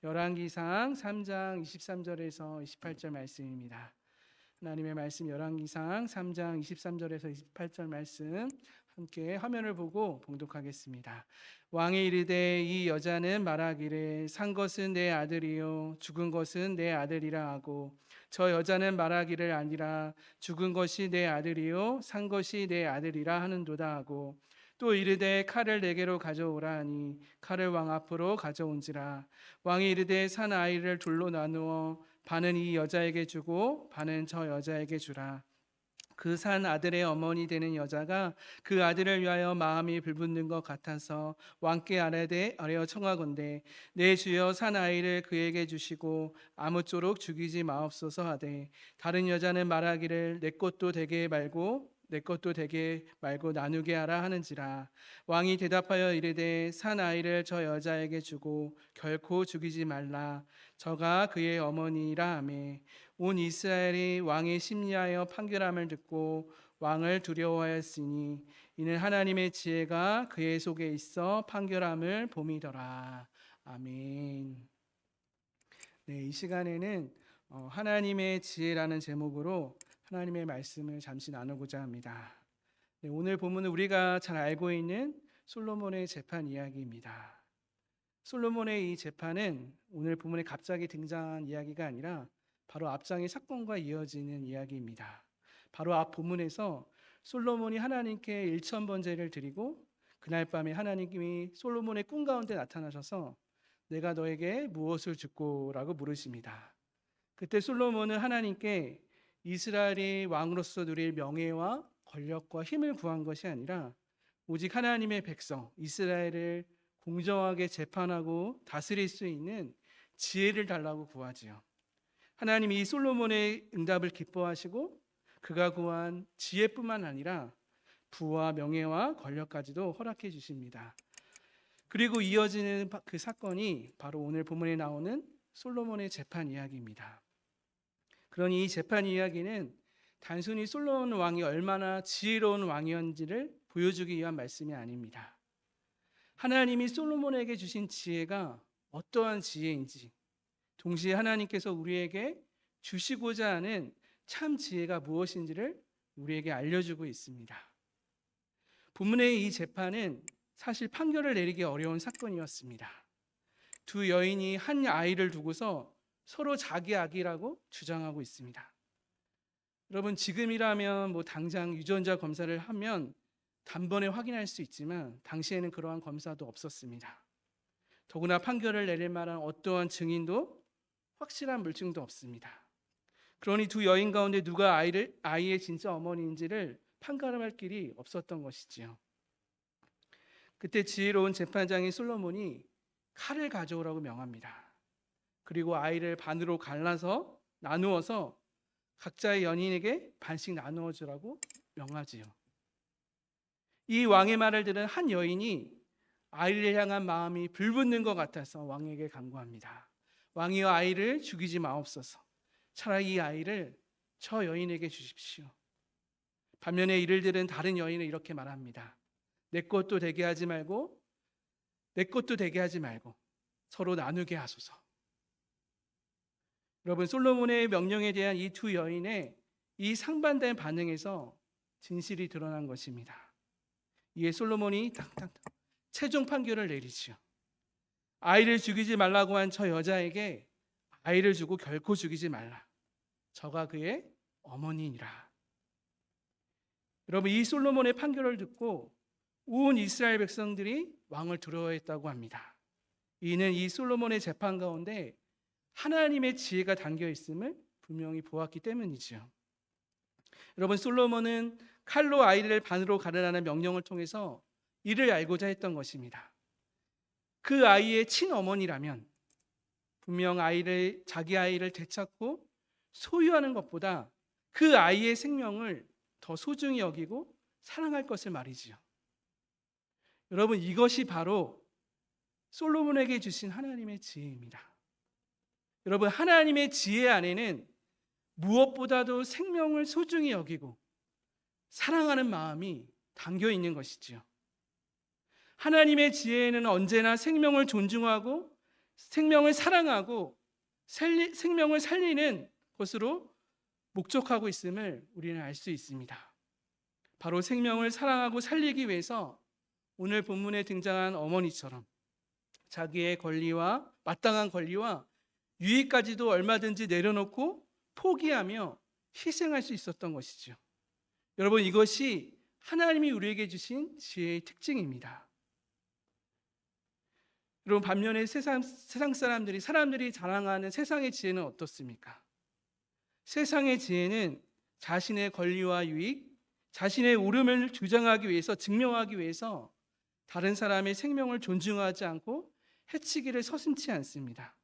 열왕기상 3장 23절에서 28절 말씀입니다. 하나님의 말씀 열왕기상 3장 23절에서 28절 말씀 함께 화면을 보고 봉독하겠습니다. 왕이 이르되 이 여자는 말하기를 산 것은 내 아들이요 죽은 것은 내 아들이라 하고 저 여자는 말하기를 아니라 죽은 것이 내 아들이요 산 것이 내 아들이라 하는도다 하고 또 이르되 칼을 내게로 가져오라 하니 칼을 왕 앞으로 가져온지라. 왕이 이르되 산 아이를 둘로 나누어 반은 이 여자에게 주고 반은 저 여자에게 주라. 그 산 아들의 어머니 되는 여자가 그 아들을 위하여 마음이 불붙는 것 같아서 왕께 아뢰어 청하건대 내 주여 산 아이를 그에게 주시고 아무쪼록 죽이지 마옵소서 하되 다른 여자는 말하기를 내 것도 되게 말고 나누게 하라 하는지라. 왕이 대답하여 이르되 산 아이를 저 여자에게 주고 결코 죽이지 말라. 저가 그의 어머니라 하매 온 이스라엘이 왕의 심리하여 판결함을 듣고 왕을 두려워하였으니 이는 하나님의 지혜가 그의 속에 있어 판결함을 봄이더라. 아멘. 네, 이 시간에는 하나님의 지혜라는 제목으로 하나님의 말씀을 잠시 나누고자 합니다. 네, 오늘 본문은 우리가 잘 알고 있는 솔로몬의 재판 이야기입니다. 솔로몬의 이 재판은 오늘 본문에 갑자기 등장한 이야기가 아니라 바로 앞장의 사건과 이어지는 이야기입니다. 바로 앞 본문에서 솔로몬이 하나님께 일천번제를 드리고 그날 밤에 하나님이 솔로몬의 꿈 가운데 나타나셔서 내가 너에게 무엇을 주고 라고 물으십니다. 그때 솔로몬은 하나님께 이스라엘이 왕으로서 누릴 명예와 권력과 힘을 구한 것이 아니라 오직 하나님의 백성 이스라엘을 공정하게 재판하고 다스릴 수 있는 지혜를 달라고 구하지요. 하나님이 이 솔로몬의 응답을 기뻐하시고 그가 구한 지혜뿐만 아니라 부와 명예와 권력까지도 허락해 주십니다. 그리고 이어지는 그 사건이 바로 오늘 본문에 나오는 솔로몬의 재판 이야기입니다. 그러니 이 재판 이야기는 단순히 솔로몬 왕이 얼마나 지혜로운 왕이었는지를 보여주기 위한 말씀이 아닙니다. 하나님이 솔로몬에게 주신 지혜가 어떠한 지혜인지, 동시에 하나님께서 우리에게 주시고자 하는 참 지혜가 무엇인지를 우리에게 알려주고 있습니다. 본문의 이 재판은 사실 판결을 내리기 어려운 사건이었습니다. 두 여인이 한 아이를 두고서 서로 자기 아기라고 주장하고 있습니다. 여러분, 지금이라면 당장 유전자 검사를 하면 단번에 확인할 수 있지만 당시에는 그러한 검사도 없었습니다. 더구나 판결을 내릴 만한 어떠한 증인도 확실한 물증도 없습니다. 그러니 두 여인 가운데 누가 아이의 진짜 어머니인지를 판가름할 길이 없었던 것이지요. 그때 지혜로운 재판장인 솔로몬이 칼을 가져오라고 명합니다. 그리고 아이를 반으로 갈라서 나누어서 각자의 연인에게 반씩 나누어 주라고 명하지요. 이 왕의 말을 들은 한 여인이 아이를 향한 마음이 불붙는 것 같아서 왕에게 간구합니다. 왕이여 아이를 죽이지 마옵소서. 차라리 이 아이를 저 여인에게 주십시오. 반면에 이를 들은 다른 여인은 이렇게 말합니다. 내 것도 되게 하지 말고 서로 나누게 하소서. 여러분, 솔로몬의 명령에 대한 이 두 여인의 이 상반된 반응에서 진실이 드러난 것입니다. 이에 솔로몬이 최종 판결을 내리지요. 아이를 죽이지 말라고 한 저 여자에게 아이를 주고 결코 죽이지 말라. 저가 그의 어머니니라. 여러분, 이 솔로몬의 판결을 듣고 온 이스라엘 백성들이 왕을 두려워했다고 합니다. 이는 이 솔로몬의 재판 가운데 하나님의 지혜가 담겨 있음을 분명히 보았기 때문이지요. 여러분, 솔로몬은 칼로 아이를 반으로 가르라는 명령을 통해서 이를 알고자 했던 것입니다. 그 아이의 친어머니라면 분명 자기 아이를 되찾고 소유하는 것보다 그 아이의 생명을 더 소중히 여기고 사랑할 것을 말이지요. 여러분, 이것이 바로 솔로몬에게 주신 하나님의 지혜입니다. 여러분, 하나님의 지혜 안에는 무엇보다도 생명을 소중히 여기고 사랑하는 마음이 담겨 있는 것이지요. 하나님의 지혜에는 언제나 생명을 존중하고 생명을 사랑하고 생명을 살리는 것으로 목적하고 있음을 우리는 알 수 있습니다. 바로 생명을 사랑하고 살리기 위해서 오늘 본문에 등장한 어머니처럼 자기의 권리와 마땅한 권리와 유익까지도 얼마든지 내려놓고 포기하며 희생할 수 있었던 것이죠. 여러분, 이것이 하나님이 우리에게 주신 지혜의 특징입니다. 여러분, 반면에 세상 사람들이 자랑하는 세상의 지혜는 어떻습니까? 세상의 지혜는 자신의 권리와 유익, 자신의 옳음을 주장하기 위해서, 증명하기 위해서 다른 사람의 생명을 존중하지 않고 해치기를 서슴지 않습니다.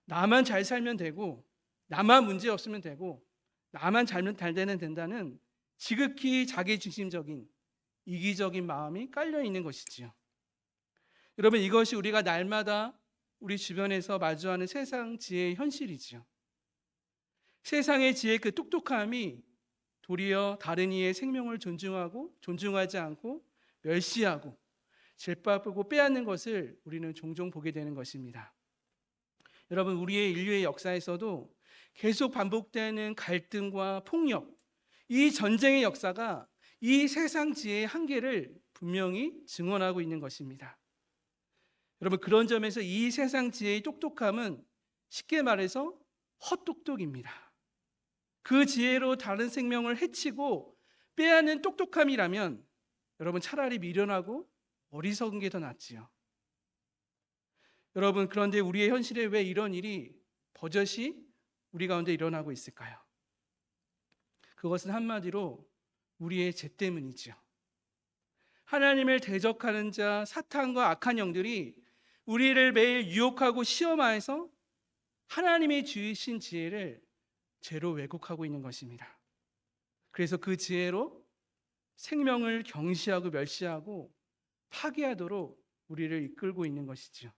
나만 잘 살면 되고, 나만 문제 없으면 되고, 나만 잘 되면 된다는 지극히 자기중심적인 이기적인 마음이 깔려 있는 것이지요. 여러분, 이것이 우리가 날마다 우리 주변에서 마주하는 세상 지혜의 현실이지요. 세상의 지혜의 그 똑똑함이 도리어 다른 이의 생명을 존중하지 않고 멸시하고 짓밟고 빼앗는 것을 우리는 종종 보게 되는 것입니다. 여러분, 우리의 인류의 역사에서도 계속 반복되는 갈등과 폭력, 이 전쟁의 역사가 이 세상 지혜의 한계를 분명히 증언하고 있는 것입니다. 여러분, 그런 점에서 이 세상 지혜의 똑똑함은 쉽게 말해서 헛똑똑입니다. 그 지혜로 다른 생명을 해치고 빼앗는 똑똑함이라면 여러분, 차라리 미련하고 어리석은 게 더 낫지요. 여러분, 그런데 우리의 현실에 왜 이런 일이 버젓이 우리 가운데 일어나고 있을까요? 그것은 한마디로 우리의 죄 때문이지요. 하나님을 대적하는 자, 사탄과 악한 영들이 우리를 매일 유혹하고 시험하여서 하나님의 주신 지혜를 죄로 왜곡하고 있는 것입니다. 그래서 그 지혜로 생명을 경시하고 멸시하고 파괴하도록 우리를 이끌고 있는 것이지요.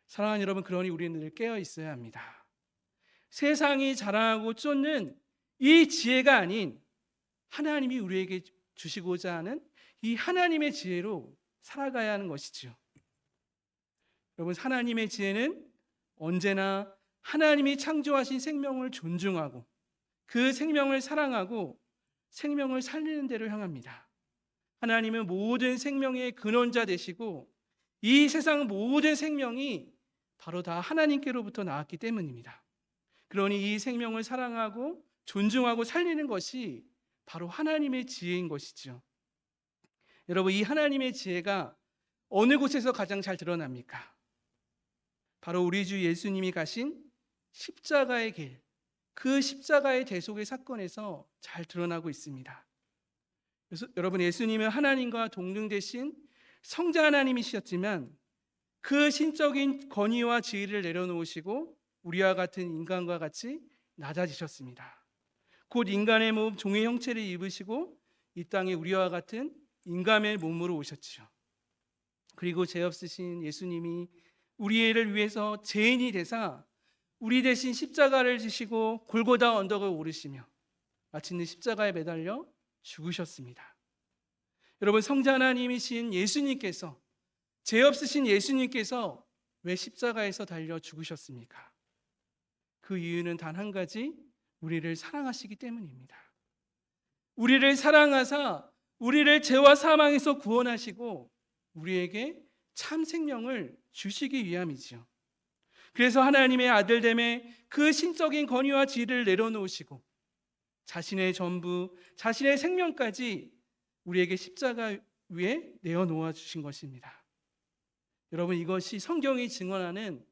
사랑하는 여러분, 그러니 우리는 늘 깨어 있어야 합니다. 세상이 자랑하고 쫓는 이 지혜가 아닌 하나님이 우리에게 주시고자 하는 이 하나님의 지혜로 살아가야 하는 것이지요. 여러분, 하나님의 지혜는 언제나 하나님이 창조하신 생명을 존중하고 그 생명을 사랑하고 생명을 살리는 데로 향합니다. 하나님은 모든 생명의 근원자 되시고 이 세상 모든 생명이 바로 다 하나님께로부터 나왔기 때문입니다. 그러니 이 생명을 사랑하고 존중하고 살리는 것이 바로 하나님의 지혜인 것이죠. 여러분, 이 하나님의 지혜가 어느 곳에서 가장 잘 드러납니까? 바로 우리 주 예수님이 가신 십자가의 길, 그 십자가의 대속의 사건에서 잘 드러나고 있습니다. 그래서 여러분, 예수님은 하나님과 동등되신 성자 하나님이셨지만 그 신적인 권위와 지위를 내려놓으시고 우리와 같은 인간과 같이 낮아지셨습니다. 곧 인간의 몸 종의 형체를 입으시고 이 땅에 우리와 같은 인간의 몸으로 오셨지요. 그리고 죄 없으신 예수님이 우리를 위해서 죄인이 되사 우리 대신 십자가를 지시고 골고다 언덕을 오르시며 마침내 십자가에 매달려 죽으셨습니다. 여러분, 성자 하나님이신 예수님께서, 죄 없으신 예수님께서 왜 십자가에서 달려 죽으셨습니까? 그 이유는 단 한 가지, 우리를 사랑하시기 때문입니다. 우리를 사랑하사 우리를 죄와 사망에서 구원하시고 우리에게 참 생명을 주시기 위함이지요. 그래서 하나님의 아들됨의 그 신적인 권위와 지위를 내려놓으시고 자신의 전부, 자신의 생명까지 우리에게 십자가 위에 내어놓아 주신 것입니다. 여러분, 이것이 성경이 증언하는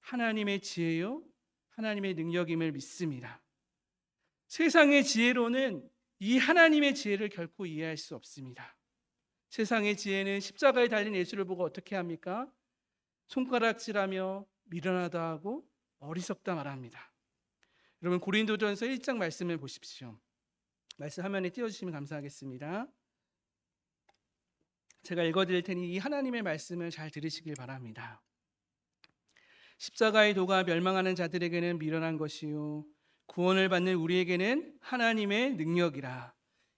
하나님의 지혜요, 하나님의 능력임을 믿습니다. 세상의 지혜로는 이 하나님의 지혜를 결코 이해할 수 없습니다. 세상의 지혜는 십자가에 달린 예수를 보고 어떻게 합니까? 손가락질하며 미련하다 하고 어리석다 말합니다. 여러분, 고린도전서 1장 말씀을 보십시오. 말씀 화면에 띄워주시면 감사하겠습니다. 제가 읽어드릴 테니 이 하나님의 말씀을 잘 들으시길 바랍니다. 십자가의 도가 멸망하는 자들에게는 미련한 것이요 구원을 받는 우리에게는 하나님의 능력이라.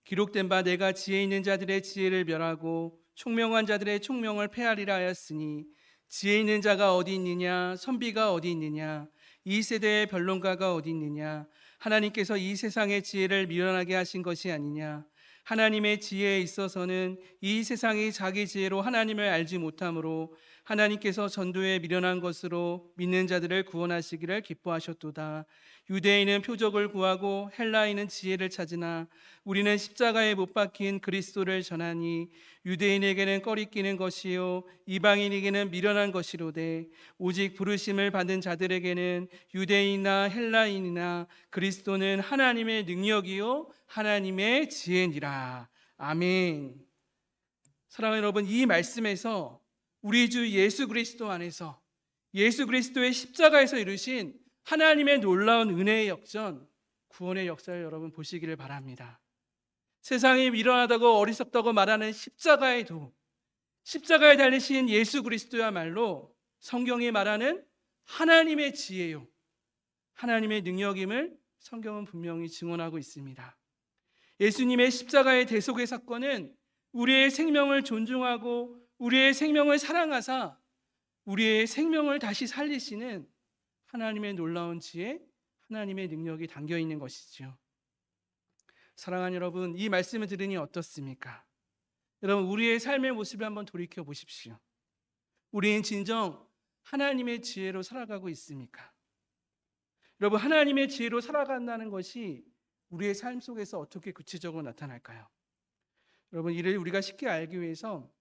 기록된 바 내가 지혜 있는 자들의 지혜를 멸하고 총명한 자들의 총명을 폐하리라 하였으니 지혜 있는 자가 어디 있느냐? 선비가 어디 있느냐? 이 세대의 변론가가 어디 있느냐? 하나님께서 이 세상의 지혜를 미련하게 하신 것이 아니냐? 하나님의 지혜에 있어서는 이 세상이 자기 지혜로 하나님을 알지 못하므로 하나님께서 전도에 미련한 것으로 믿는 자들을 구원하시기를 기뻐하셨도다. 유대인은 표적을 구하고 헬라인은 지혜를 찾으나 우리는 십자가에 못 박힌 그리스도를 전하니 유대인에게는 꺼리끼는 것이요 이방인에게는 미련한 것이로되 오직 부르심을 받은 자들에게는 유대인이나 헬라인이나 그리스도는 하나님의 능력이요 하나님의 지혜니라. 아멘. 사랑하는 여러분, 이 말씀에서 우리 주 예수 그리스도 안에서 예수 그리스도의 십자가에서 이루신 하나님의 놀라운 은혜의 역전, 구원의 역사를 여러분 보시기를 바랍니다. 세상이 미련하다고 어리석다고 말하는 십자가의 도, 십자가에 달리신 예수 그리스도야말로 성경이 말하는 하나님의 지혜요 하나님의 능력임을 성경은 분명히 증언하고 있습니다. 예수님의 십자가의 대속의 사건은 우리의 생명을 존중하고 우리의 생명을 사랑하사 우리의 생명을 다시 살리시는 하나님의 놀라운 지혜, 하나님의 능력이 담겨 있는 것이죠. 사랑하는 여러분, 이 말씀을 들으니 어떻습니까? 여러분, 우리의 삶의 모습을 한번 돌이켜 보십시오. 우리는 진정 하나님의 지혜로 살아가고 있습니까? 여러분, 하나님의 지혜로 살아간다는 것이 우리의 삶 속에서 어떻게 구체적으로 나타날까요? 여러분, 이를 우리가 쉽게 알기 위해서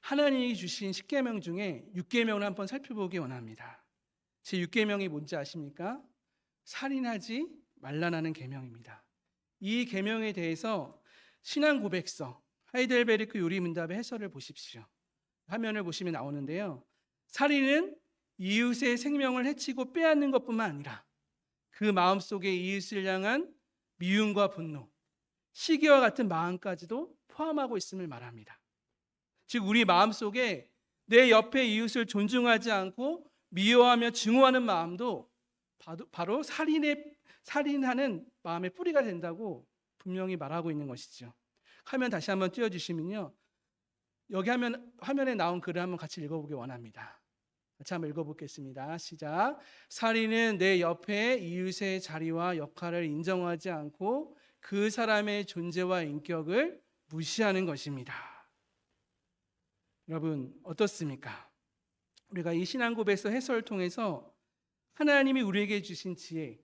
하나님이 주신 10계명 중에 6계명을 한번 살펴보기 원합니다. 제 6계명이 뭔지 아십니까? 살인하지 말라는 계명입니다. 이 계명에 대해서 신앙 고백서 하이델베르크 요리문답의 해설을 보십시오. 화면을 보시면 나오는데요. 살인은 이웃의 생명을 해치고 빼앗는 것뿐만 아니라 그 마음속에 이웃을 향한 미움과 분노, 시기와 같은 마음까지도 포함하고 있음을 말합니다. 즉 우리 마음속에 내 옆에 이웃을 존중하지 않고 미워하며 증오하는 마음도 바로 살인하는 마음의 뿌리가 된다고 분명히 말하고 있는 것이죠. 화면 다시 한번 띄워주시면요. 여기 화면에 나온 글을 한번 같이 읽어보기 원합니다. 같이 한번 읽어보겠습니다. 시작. 살인은 내 옆에 이웃의 자리와 역할을 인정하지 않고 그 사람의 존재와 인격을 무시하는 것입니다. 여러분 어떻습니까? 우리가 이 신앙고백서 해설을 통해서 하나님이 우리에게 주신 지혜,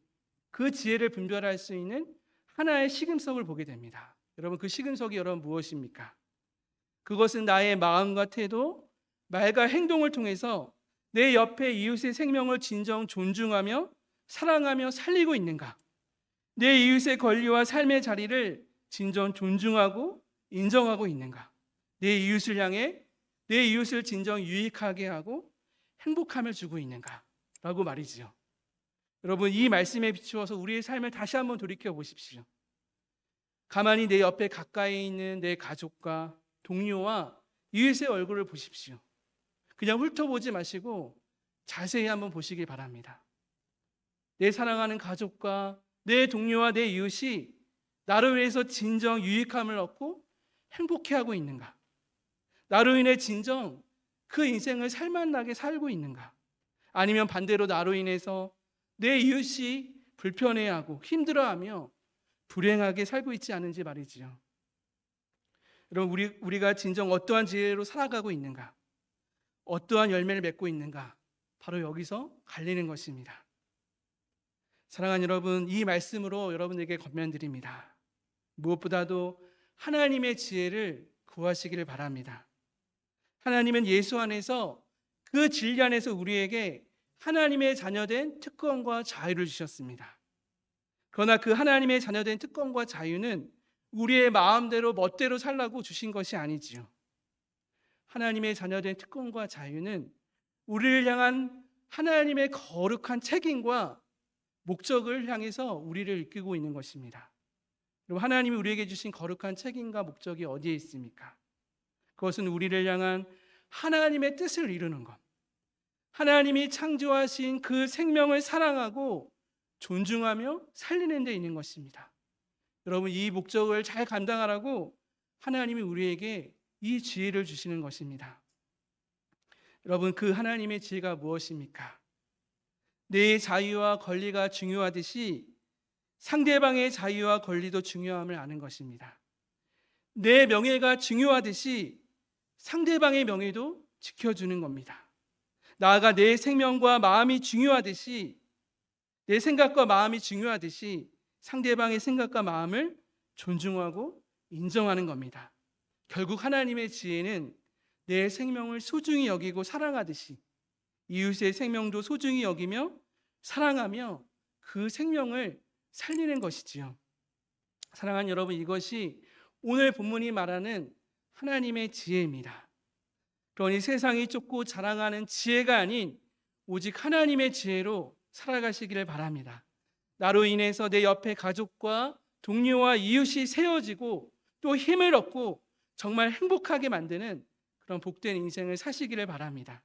그 지혜를 분별할 수 있는 하나의 시금석을 보게 됩니다. 여러분 그 시금석이 여러분 무엇입니까? 그것은 나의 마음과 태도, 말과 행동을 통해서 내 옆에 이웃의 생명을 진정 존중하며 사랑하며 살리고 있는가? 내 이웃의 권리와 삶의 자리를 진정 존중하고 인정하고 있는가? 내 이웃을 향해 내 이웃을 진정 유익하게 하고 행복함을 주고 있는가? 라고 말이지요. 여러분 이 말씀에 비추어서 우리의 삶을 다시 한번 돌이켜 보십시오. 가만히 내 옆에 가까이 있는 내 가족과 동료와 이웃의 얼굴을 보십시오. 그냥 훑어보지 마시고 자세히 한번 보시길 바랍니다. 내 사랑하는 가족과 내 동료와 내 이웃이 나로 인해서 진정 유익함을 얻고 행복해하고 있는가? 나로 인해 진정 그 인생을 살만나게 살고 있는가? 아니면 반대로 나로 인해서 내 이웃이 불편해하고 힘들어하며 불행하게 살고 있지 않은지 말이지요. 여러분 우리가 진정 어떠한 지혜로 살아가고 있는가? 어떠한 열매를 맺고 있는가? 바로 여기서 갈리는 것입니다. 사랑하는 여러분, 이 말씀으로 여러분에게 권면드립니다. 무엇보다도 하나님의 지혜를 구하시기를 바랍니다. 하나님은 예수 안에서 그 진리 안에서 우리에게 하나님의 자녀된 특권과 자유를 주셨습니다. 그러나 그 하나님의 자녀된 특권과 자유는 우리의 마음대로 멋대로 살라고 주신 것이 아니지요. 하나님의 자녀된 특권과 자유는 우리를 향한 하나님의 거룩한 책임과 목적을 향해서 우리를 이끌고 있는 것입니다. 그럼 하나님이 우리에게 주신 거룩한 책임과 목적이 어디에 있습니까? 그것은 우리를 향한 하나님의 뜻을 이루는 것, 하나님이 창조하신 그 생명을 사랑하고 존중하며 살리는 데 있는 것입니다. 여러분 이 목적을 잘 감당하라고 하나님이 우리에게 이 지혜를 주시는 것입니다. 여러분, 그 하나님의 지혜가 무엇입니까? 내 자유와 권리가 중요하듯이 상대방의 자유와 권리도 중요함을 아는 것입니다. 내 명예가 중요하듯이 상대방의 명예도 지켜주는 겁니다. 나아가 내 생명과 마음이 중요하듯이, 내 생각과 마음이 중요하듯이 상대방의 생각과 마음을 존중하고 인정하는 겁니다. 결국 하나님의 지혜는 내 생명을 소중히 여기고 사랑하듯이 이웃의 생명도 소중히 여기며 사랑하며 그 생명을 살리는 것이지요. 사랑하는 여러분, 이것이 오늘 본문이 말하는 하나님의 지혜입니다. 그러니 세상이 쫓고 자랑하는 지혜가 아닌 오직 하나님의 지혜로 살아가시기를 바랍니다. 나로 인해서 내 옆에 가족과 동료와 이웃이 세워지고 또 힘을 얻고 정말 행복하게 만드는 그런 복된 인생을 사시기를 바랍니다.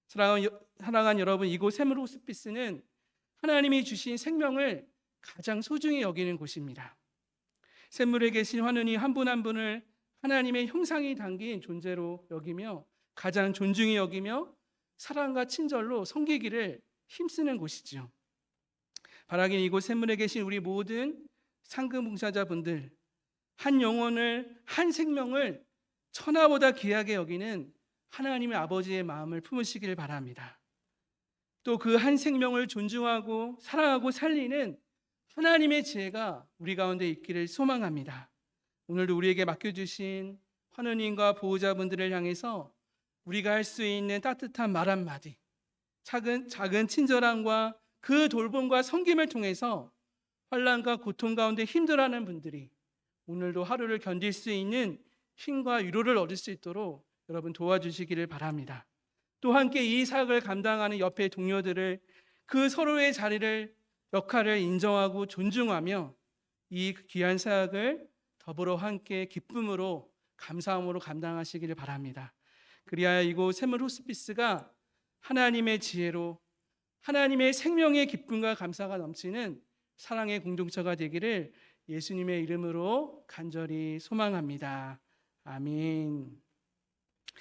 사랑하는 여러분, 이곳 샘물 호스피스는 하나님이 주신 생명을 가장 소중히 여기는 곳입니다. 샘물에 계신 환우니 한 분 한 분을 하나님의 형상이 담긴 존재로 여기며 가장 존중히 여기며 사랑과 친절로 섬기기를 힘쓰는 곳이지요. 바라긴 이곳 샘물에 계신 우리 모든 상급 봉사자분들, 한 영혼을, 한 생명을 천하보다 귀하게 여기는 하나님의 아버지의 마음을 품으시길 바랍니다. 또 그 한 생명을 존중하고 사랑하고 살리는 하나님의 지혜가 우리 가운데 있기를 소망합니다. 오늘도 우리에게 맡겨주신 환우님과 보호자분들을 향해서 우리가 할 수 있는 따뜻한 말 한마디, 작은 친절함과 그 돌봄과 섬김을 통해서 환난과 고통 가운데 힘들어하는 분들이 오늘도 하루를 견딜 수 있는 힘과 위로를 얻을 수 있도록 여러분 도와주시기를 바랍니다. 또 함께 이 사역을 감당하는 옆의 동료들을 그 서로의 역할을 인정하고 존중하며 이 귀한 사역을 더불어 함께 기쁨으로 감사함으로 감당하시기를 바랍니다. 그리하여 이곳 샘물 호스피스가 하나님의 지혜로 하나님의 생명의 기쁨과 감사가 넘치는 사랑의 공동체가 되기를 예수님의 이름으로 간절히 소망합니다. 아멘.